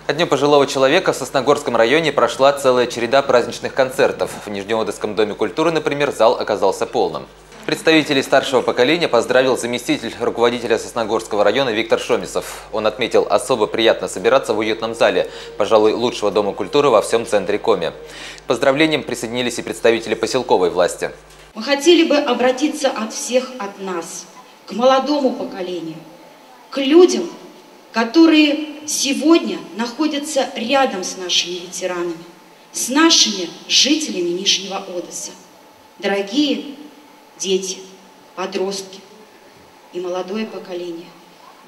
Ко Дню пожилого человека в Сосногорском районе прошла целая череда праздничных концертов. В Нижнеодесском доме культуры, например, зал оказался полным. Представителей старшего поколения поздравил заместитель руководителя Сосногорского района Виктор Шомисов. Он отметил, особо приятно собираться в уютном зале, пожалуй, лучшего дома культуры во всем центре Коми. К поздравлениям присоединились и представители поселковой власти. Мы хотели бы обратиться от всех от нас, к молодому поколению, к людям, которые сегодня находятся рядом с нашими ветеранами, с нашими жителями Нижнего Одессы. Дорогие дети, подростки и молодое поколение,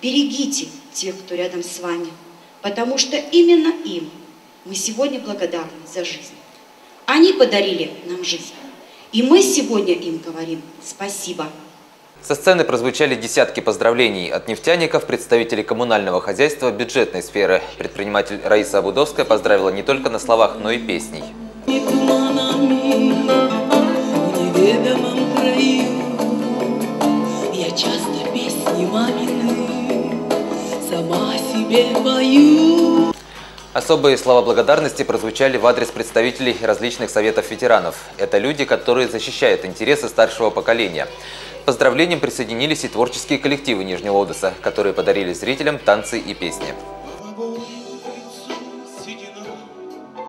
берегите тех, кто рядом с вами, потому что именно им мы сегодня благодарны за жизнь. Они подарили нам жизнь, и мы сегодня им говорим спасибо. Со сцены прозвучали десятки поздравлений от нефтяников, представителей коммунального хозяйства, бюджетной сферы. Предприниматель Раиса Абудовская поздравила не только на словах, но и песней. Я часто песни мамины сама себе пою. Особые слова благодарности прозвучали в адрес представителей различных советов ветеранов. Это люди, которые защищают интересы старшего поколения. К поздравлениям присоединились и творческие коллективы Нижнего Одесса, которые подарили зрителям танцы и песни.